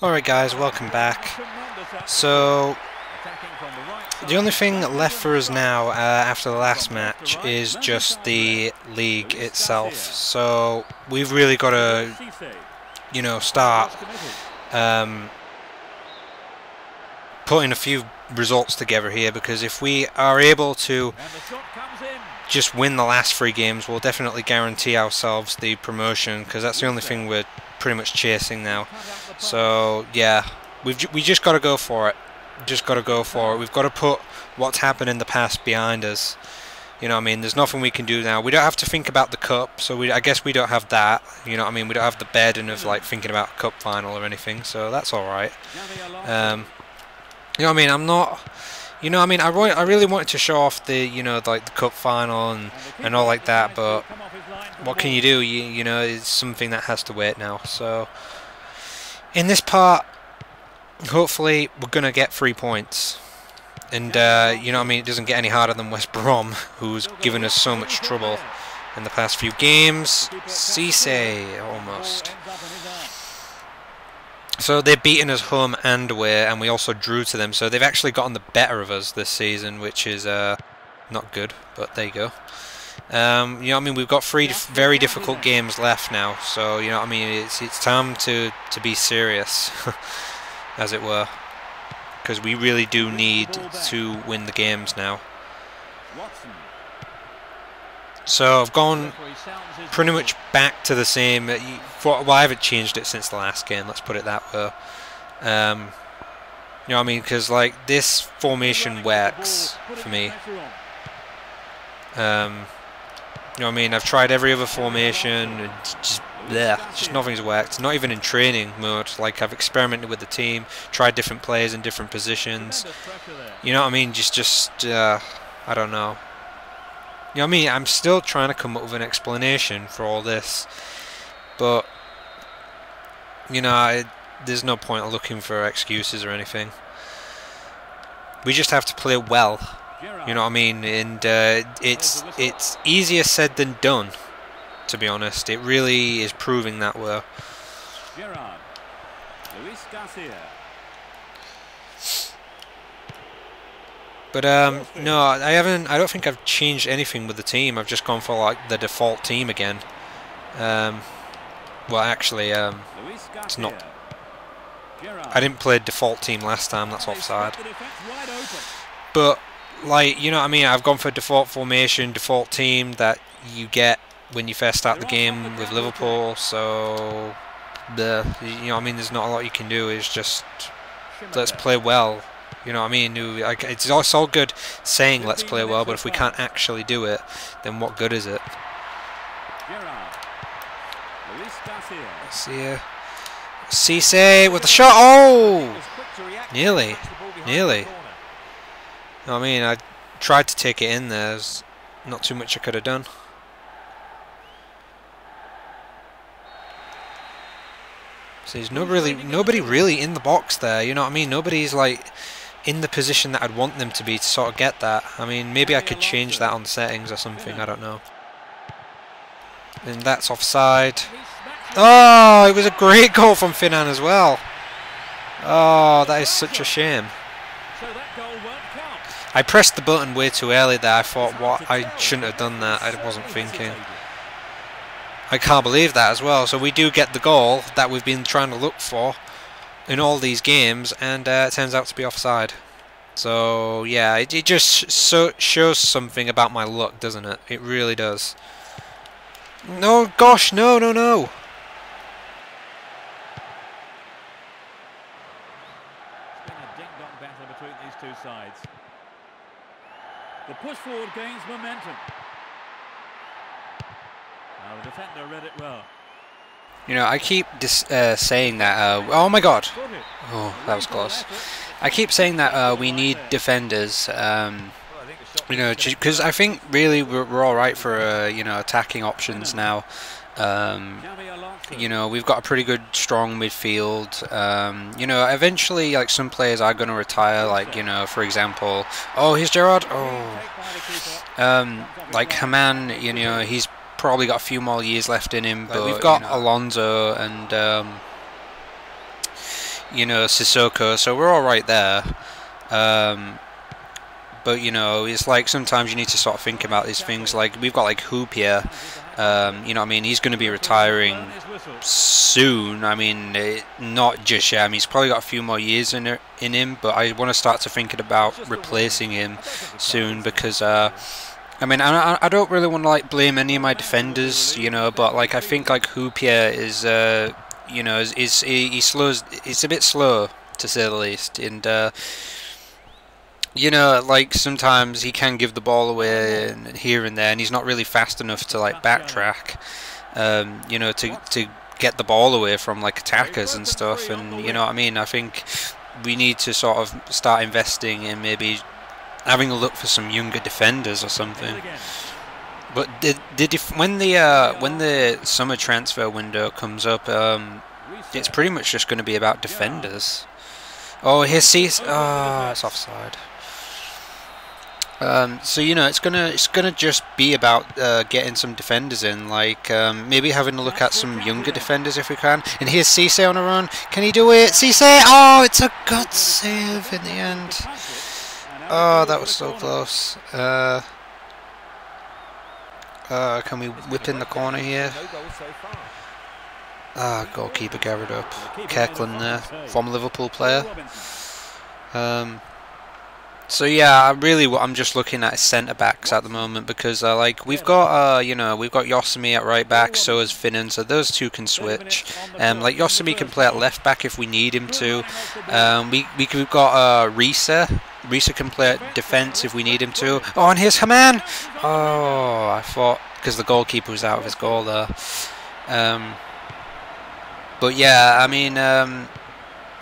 Alright guys, welcome back. So, the only thing left for us now after the last match is just the league itself. So, we've really got to, start putting a few results together here, because if we are able to just win the last 3 games, we'll definitely guarantee ourselves the promotion, because that's the only thing we're pretty much chasing now. So yeah, we just got to go for it. Just got to go for it. We've got to put what's happened in the past behind us. You know what I mean? There's nothing we can do now. We don't have to think about the cup, so I guess we don't have that. You know what I mean? We don't have the burden of like thinking about a cup final or anything, so that's all right. You know what I mean? I'm not. You know, I mean, I really wanted to show off the, like the cup final and all like that, but what can you do? You know, it's something that has to wait now. So, in this part, hopefully, we're gonna get 3 points, and you know what I mean. It doesn't get any harder than West Brom, who's given us so much trouble in the past few games. Cisse, almost. So they've beaten us home and away, and we also drew to them. So they've actually gotten the better of us this season, which is not good. But there you go. You know what I mean? We've got 3 very difficult games left now. So you know what I mean? It's time to be serious, as it were, because we really do need to win the games now. So I've gone pretty much back to the same. Well, I haven't changed it since the last game. Let's put it that way. You know what I mean? Because like this formation works for me. You know what I mean? I've tried every other formation, and just nothing's worked. Not even in training mode. Like I've experimented with the team, tried different players in different positions. You know what I mean? I don't know. You know what I mean? I'm still trying to come up with an explanation for all this, but you know, there's no point looking for excuses or anything. We just have to play well. You know what I mean? And it's easier said than done, to be honest. It really is proving that way. But no, I haven't. I don't think I've changed anything with the team. I've just gone for like the default team again. Well, actually, it's not. I didn't play default team last time. That's offside. But like, you know what I mean? I've gone for default formation, default team that you get when you first start the game with Liverpool. So you know what I mean? There's not a lot you can do. It's just let's play well. You know what I mean? It's all good saying let's play well, but if we can't actually do it, then what good is it? Cisse with the shot. Oh! Nearly. Nearly. You know what I mean? I tried to take it in there. There's not too much I could have done. So there's nobody really in the box there. You know what I mean? Nobody's like in the position that I'd want them to be to sort of get that. I mean, maybe I could change that on settings or something, I don't know. And that's offside. Oh, it was a great goal from Finan as well. Oh, that is such a shame. I pressed the button way too early there. I thought, what? I shouldn't have done that. I wasn't thinking. I can't believe that as well. So we do get the goal that we've been trying to look for in all these games, and it turns out to be offside. So yeah, it just shows something about my luck, doesn't it? It really does. No, gosh, no. The push forward gains momentum. Now the defender read it well. You know, I keep saying that. Oh my God! Oh, that was close. I keep saying that we need defenders. You know, because I think really we're all right for you know, attacking options now. You know, we've got a pretty good, strong midfield. You know, eventually, like some players are going to retire. Like, you know, for example, oh, here's Gerrard. Oh, like Haman. You know, he's probably got a few more years left in him, but we've got Alonso and you know, Sissoko, so we're all right there. But you know, it's like sometimes you need to sort of think about these things. Like we've got like Hoop here, you know what I mean, he's going to be retiring soon. I mean, not just yet. I mean, he's probably got a few more years in him, but I want to start to thinking about replacing him soon because I mean, I don't really want to like blame any of my defenders, you know, but like I think like Hoopier is you know, he slows. It's a bit slow to say the least, and you know, like sometimes he can give the ball away here and there, and he's not really fast enough to like backtrack, you know, to get the ball away from like attackers and stuff. And you know what I mean, I think we need to sort of start investing in maybe having a look for some younger defenders or something. But when the summer transfer window comes up, it's pretty much just going to be about defenders. Oh, here's Cease. Oh, it's offside. So you know, it's gonna just be about getting some defenders in, like maybe having a look at some younger defenders if we can. And here's Cisse on a run. Can he do it? Cisse! Oh, it's a good save in the end. Oh, that was so close. Can we whip in the corner here? Goalkeeper gathered up. Kirkland there, former Liverpool player. So yeah, I'm just looking at centre backs at the moment because like we've got you know, we've got Yosemite at right back, so is Finnan, so those two can switch. Like Yosemite can play at left back if we need him to. We've got Risa. Risa can play at defence if we need him to. Oh, and here's Haman. Oh, I thought because the goalkeeper was out of his goal there. But yeah, I mean,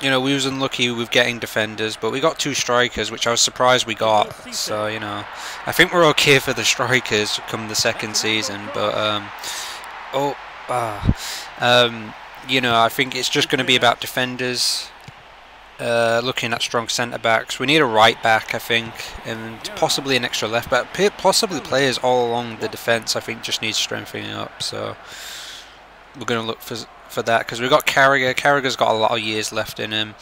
you know, we was unlucky with getting defenders, but we got 2 strikers, which I was surprised we got. So, you know, I think we're okay for the strikers come the second season. But, you know, I think it's just going to be about defenders, looking at strong centre-backs. We need a right-back, I think, and possibly an extra left-back. Possibly players all along the defence, I think, just need strengthening up. So, we're going to look for that because we've got Carragher. Carragher's got a lot of years left in him,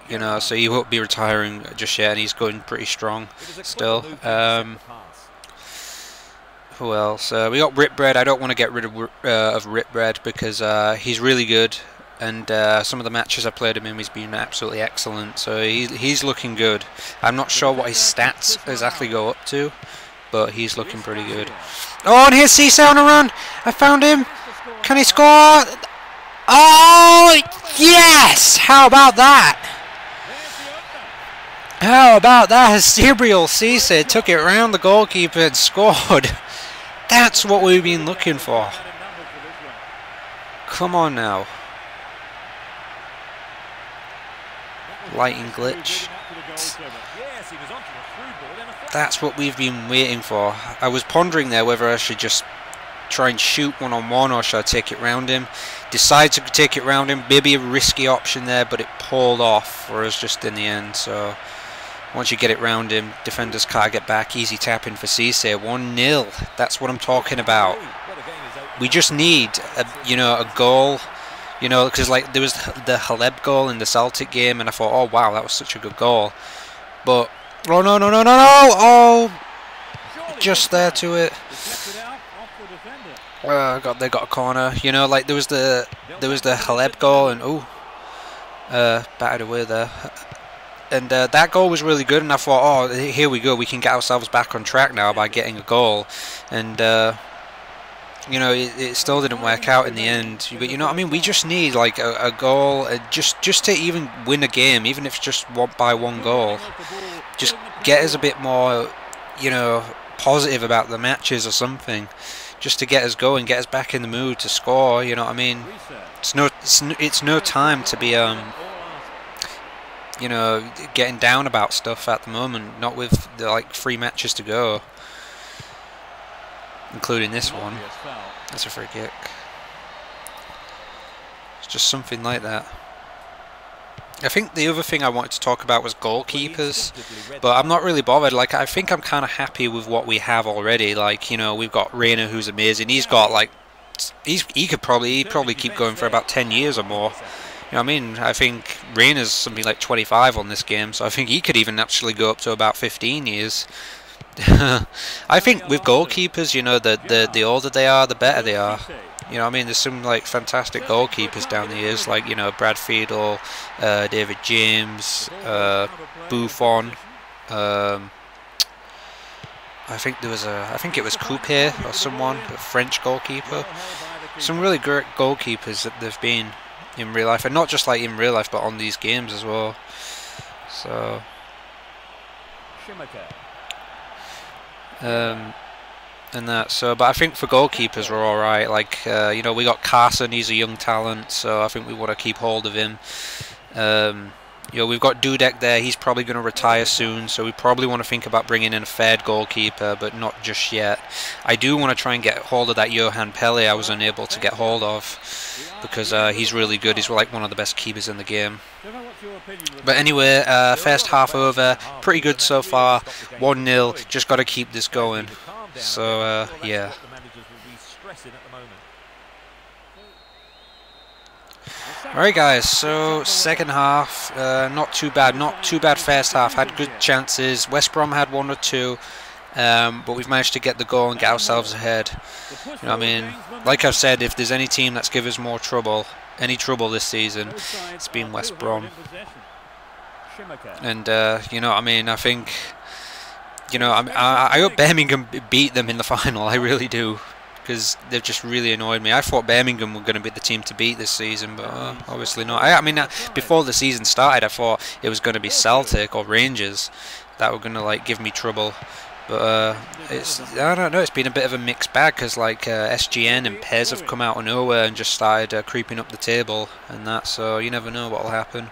you know, so he won't be retiring just yet, and he's going pretty strong still. Who else? We got Ripbread. I don't want to get rid of Ripbread because he's really good, and some of the matches I played him in, he's been absolutely excellent. So he's looking good. I'm not sure what his stats exactly go up to, but he's looking pretty good. Oh, and here's Cisse on a run. I found him. Can he score? Oh, yes! How about that? How about that? Cerebral Cisse took it round the goalkeeper and scored. That's what we've been looking for. Come on now. Lighting glitch. That's what we've been waiting for. I was pondering there whether I should just try and shoot one-on-one or should I take it round him. Decide to take it round him. Maybe a risky option there, but it pulled off for us just in the end. So once you get it round him, defenders can't get back. Easy tapping for Cisse. 1-0. That's what I'm talking about. We just need you know, a goal. You know, because like there was the Haleb goal in the Celtic game, and I thought, oh wow, that was such a good goal. But oh no! Oh, just there to it. They got a corner. You know, like there was the Haleb goal, and batted away there. And that goal was really good, and I thought, oh, here we go, we can get ourselves back on track now by getting a goal. And you know, it still didn't work out in the end. But you know what I mean? We just need like a goal, just to even win a game, even if it's just by one goal. Just get us a bit more, you know, positive about the matches or something. Just to get us going, get us back in the mood to score. You know what I mean? It's no time to be you know, getting down about stuff at the moment. Not with the, like 3 matches to go, including this one. That's a free kick. It's just something like that. I think the other thing I wanted to talk about was goalkeepers, but I'm not really bothered. Like, I think I'm kind of happy with what we have already. Like, you know, we've got Reina, who's amazing. He's got like, he could probably keep going for about 10 years or more. You know what I mean? I think Reina's something like 25 on this game, so I think he could even actually go up to about 15 years. I think with goalkeepers, you know, the older they are, the better they are. You know what I mean? There's some like fantastic goalkeepers down the years, like, you know, Brad Fiedel, David James, Buffon. I think it was Coupe or someone, a French goalkeeper. Some really great goalkeepers that they've been in real life, and not just like in real life, but on these games as well. So, and that. So, but I think for goalkeepers we're all right. Like, you know, we got Carson. He's a young talent, so I think we want to keep hold of him. You know, we've got Dudek there. He's probably going to retire soon, so we probably want to think about bringing in a third goalkeeper, but not just yet. I do want to try and get hold of that Johan Pelle I was unable to get hold of, because he's really good. He's like one of the best keepers in the game. But anyway, first half over. Pretty good so far. 1-0. Just got to keep this going. So, yeah. Alright guys, so second half, not too bad first half, had good chances. West Brom had 1 or 2, but we've managed to get the goal and get ourselves ahead. You know what I mean? Like I've said, if there's any team that's given us more trouble, any trouble this season, it's been West Brom. And, you know what I mean, I think, you know, I hope Birmingham beat them in the final, I really do. Because they've just really annoyed me. I thought Birmingham were going to be the team to beat this season, but obviously not. I mean, before the season started, I thought it was going to be Celtic or Rangers that were going to like give me trouble. But I don't know. It's been a bit of a mixed bag because like SGN and PES have come out of nowhere and just started creeping up the table and that. So you never know what will happen.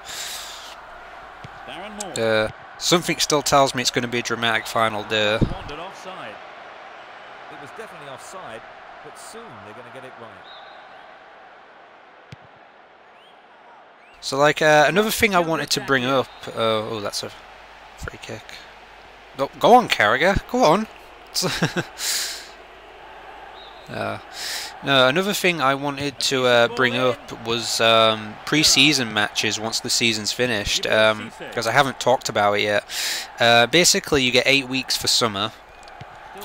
Something still tells me it's going to be a dramatic final day. It was definitely offside, but soon they're going to get it right. So, like, another thing I wanted to bring up... oh, that's a free kick. Go on, Carragher. Go on. No, another thing I wanted to bring up was pre-season matches once the season's finished, because I haven't talked about it yet. Basically, you get 8 weeks for summer.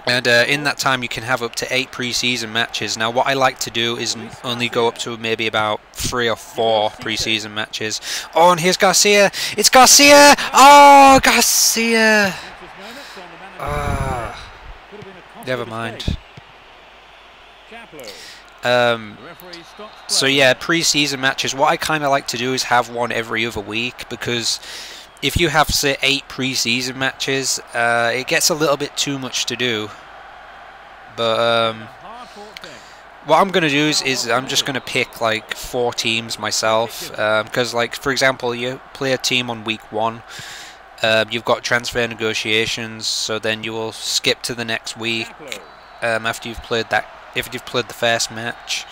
And in that time you can have up to 8 pre-season matches. Now what I like to do is only go up to maybe about 3 or 4 pre-season matches. Oh, and here's Garcia! It's Garcia! Oh, Garcia! Never mind. So yeah, pre-season matches. What I kind of like to do is have one every other week, because if you have, say, 8 pre-season matches, it gets a little bit too much to do. But what I'm going to do is I'm just going to pick like 4 teams myself. Because, like, for example, you play a team on week 1. You've got transfer negotiations, so then you will skip to the next week after you've played that. If you've played the first match,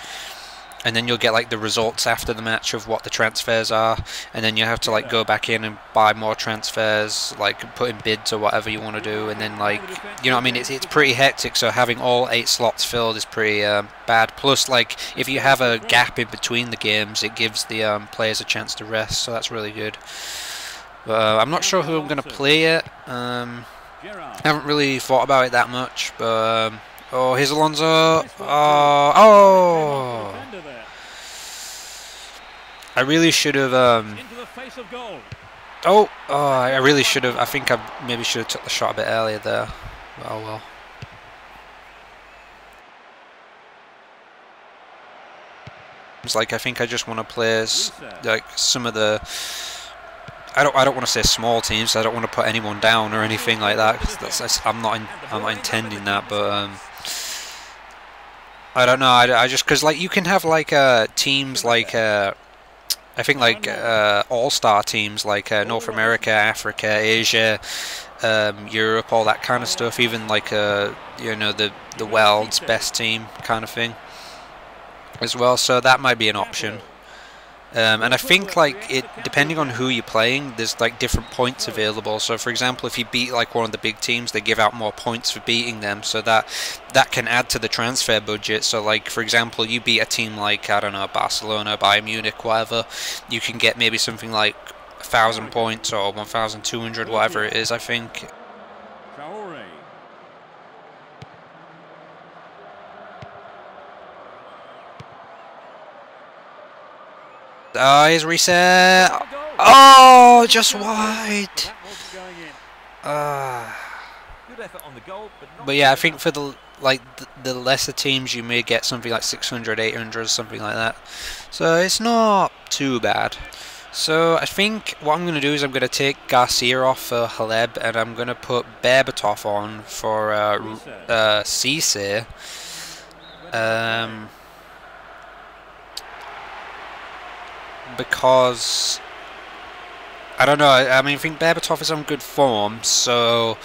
and then you'll get like the results after the match of what the transfers are, and then you have to like go back in and buy more transfers, like put in bids or whatever you want to do, and then, like, you know what I mean, it's pretty hectic. So having all 8 slots filled is pretty bad. Plus, like, if you have a gap in between the games, it gives the players a chance to rest, so that's really good. But I'm not sure who I'm going to play yet. I haven't really thought about it that much, but oh, here's Alonso. Oh! I really should have. I really should have. I think I maybe should have took the shot a bit earlier there. But oh well. It's like I think I just want to play like some of the. I don't want to say small teams. I don't want to put anyone down or anything like that. I'm not intending that, but I don't know. I just, because like you can have like teams like I think like all-star teams like North America, Africa, Asia, Europe, all that kind of stuff. Even like you know, the world's best team kind of thing as well. So that might be an option. And I think like it, depending on who you're playing, there's like different points available. So for example, if you beat like one of the big teams, they give out more points for beating them, so that can add to the transfer budget. So like for example, you beat a team like, I don't know, Barcelona, Bayern Munich, whatever, you can get maybe something like 1,000 points or 1,200, whatever it is, I think. He's reset. Oh, just wide. But yeah, I think for the the lesser teams, you may get something like 600, 800, something like that. So it's not too bad. So I think what I'm going to do is I'm going to take Garcia off for Haleb, and I'm going to put Berbatov on for Cisse. Because I don't know. I mean, I think Berbatov is on good form, so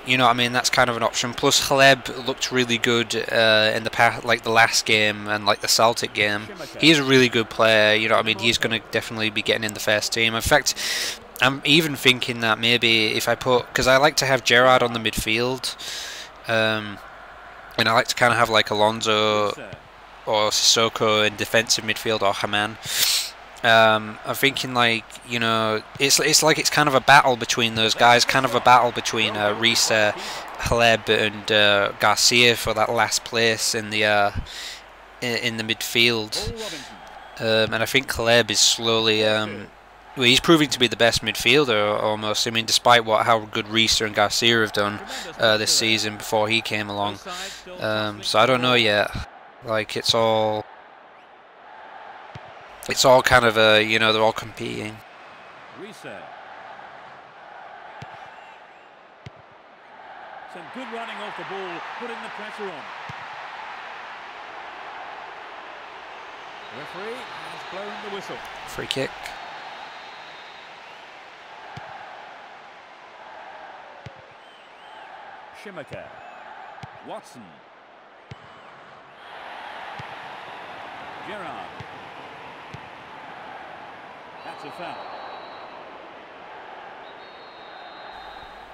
you know what I mean. That's kind of an option. Plus, Haleb looked really good in the past, like the last game and like the Celtic game. He's a really good player. You know what I mean. He's going to definitely be getting in the first team. In fact, I'm even thinking that maybe if I put, because I like to have Gerrard on the midfield, and I like to kind of have like Alonso or Sissoko in defensive midfield, or Haman. I'm thinking like, you know, it's like it's kind of a battle between those guys, kind of a battle between Reece, Haleb and Garcia for that last place in the midfield. And I think Haleb is slowly, well, he's proving to be the best midfielder almost. I mean, despite how good Reece and Garcia have done this season before he came along. So I don't know yet. Like it's all kind of you know, they're all competing. Reset. Some good running off the ball, putting the pressure on. Referee has blown the whistle. Free kick. Schumacher. Watson. Gerrard. That's a foul.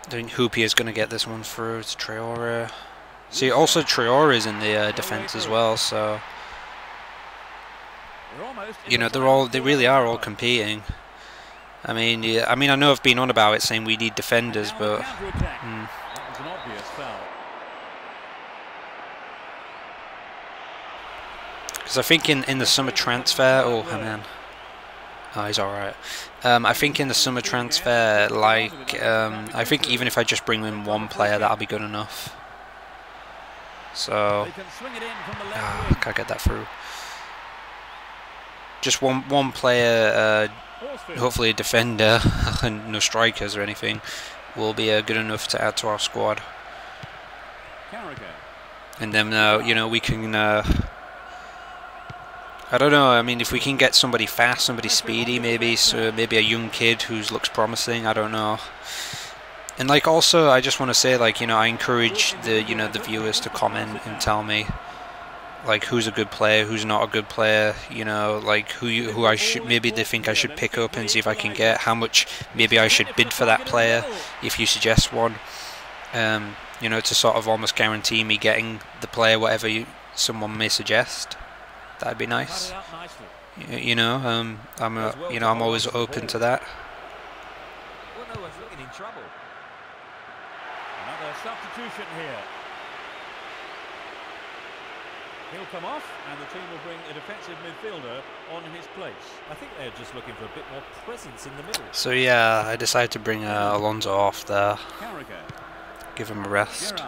I think Hoopier is going to get this one through. It's Traore. See, also Traore is in the defence as well, so you know they really are all competing. I mean, yeah, I know I've been on about it saying we need defenders, but because I think in the summer transfer, oh man. Oh, he's alright. I think in the summer transfer, like, I think even if I just bring in one player, that'll be good enough. So, I can't get that through. Just one player, hopefully a defender, and no strikers or anything, will be good enough to add to our squad. And then, you know, we can... I don't know, I mean, if we can get somebody fast, somebody speedy, maybe, so maybe a young kid who looks promising, I don't know. And like also, I just want to say, like, you know, I encourage the viewers to comment and tell me, like, who's a good player, who's not a good player, you know, like who I should, maybe they think I should pick up and see if I can get, how much maybe I should bid for that player, if you suggest one, you know, to sort of almost guarantee me getting the player, whatever someone may suggest. That'd be nice. You know, I'm always open to that. Well, no one's looking in trouble. Another substitution here. He'll come off, and the team will bring a defensive midfielder on his place. I think they're just looking for a bit more presence in the middle. So yeah, I decided to bring Alonso off there. Give him a rest.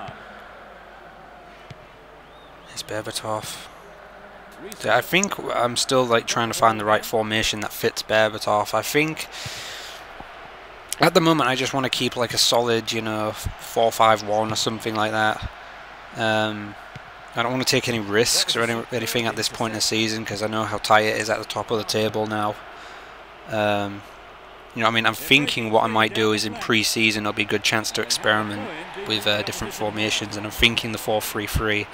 It's Berbatov. Yeah, I think I'm still like trying to find the right formation that fits Berbatov. I think at the moment I just want to keep like a solid, you know, 4-5-1 or something like that. I don't want to take any risks or anything at this point in the season because I know how tight it is at the top of the table now. You know, I mean, I'm thinking what I might do is in pre-season it'll be a good chance to experiment with different formations, and I'm thinking the 4-3-3.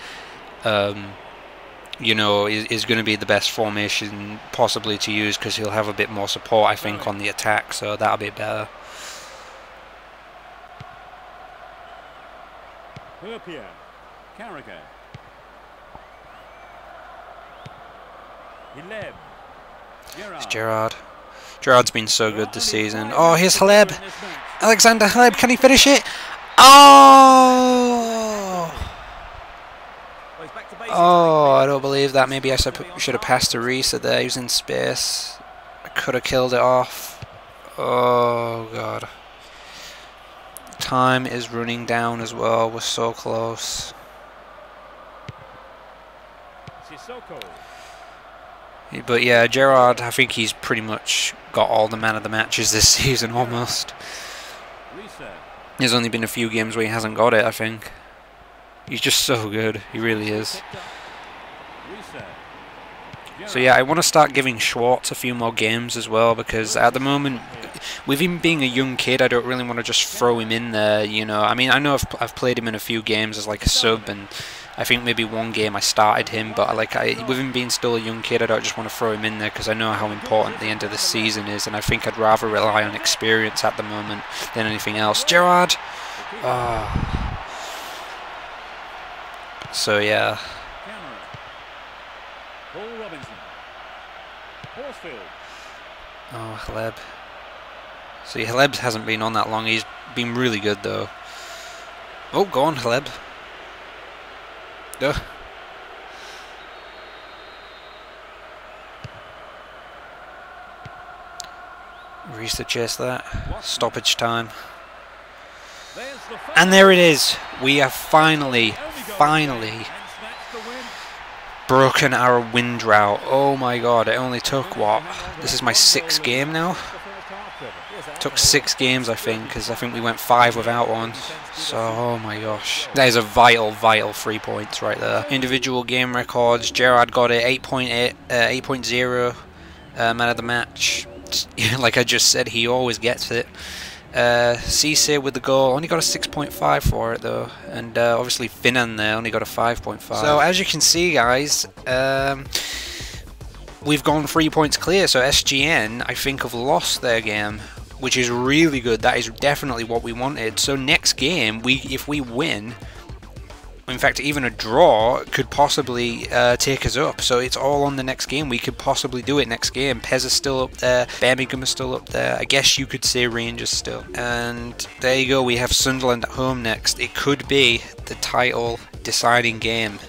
you know, is going to be the best formation possibly to use, because he'll have a bit more support, I think, on the attack, so that'll be better. It's Gerrard. Gerrard's been so good this season. Oh, here's Haleb. Alexander Haleb, can he finish it? Oh! Oh, I don't believe that. Maybe I should have passed to Reese there. He was in space. I could have killed it off. Oh, God. Time is running down as well. We're so close. But yeah, Gerrard, I think he's pretty much got all the man of the matches this season almost. There's only been a few games where he hasn't got it, I think. He's just so good, he really is. So yeah, I want to start giving Schwartz a few more games as well, because at the moment, with him being a young kid, I don't really want to just throw him in there, you know. I mean, I know I've played him in a few games as like a sub, and I think maybe one game I started him, but like with him being still a young kid, I don't just want to throw him in there, because I know how important the end of the season is, and I think I'd rather rely on experience at the moment than anything else. Gerrard! Oh. So yeah. Oh, Haleb. See, Haleb hasn't been on that long. He's been really good though. Oh, go on, Haleb. Go. Reese to chase that. Stoppage time. And there it is. We have finally broken our win drought. Oh my god, it only took what? This is my 6th game now? It took 6 games, I think, because I think we went 5 without one. So, oh my gosh. That is a vital 3 points right there. Individual game records, Gerrard got it, 8.0 man of the match. Like I just said, he always gets it. Cisse with the goal, only got a 6.5 for it though, and obviously Finan there only got a 5.5. So as you can see, guys, we've gone 3 points clear. So SGN, I think, have lost their game, which is really good. That is definitely what we wanted. So next game, if we win, in fact even a draw could possibly take us up. So it's all on the next game. We could possibly do it next game. PES is still up there, Birmingham is still up there, I guess you could say Rangers still. And there you go, we have Sunderland at home next. It could be the title deciding game.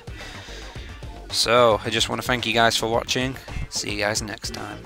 So I just want to thank you guys for watching. See you guys next time.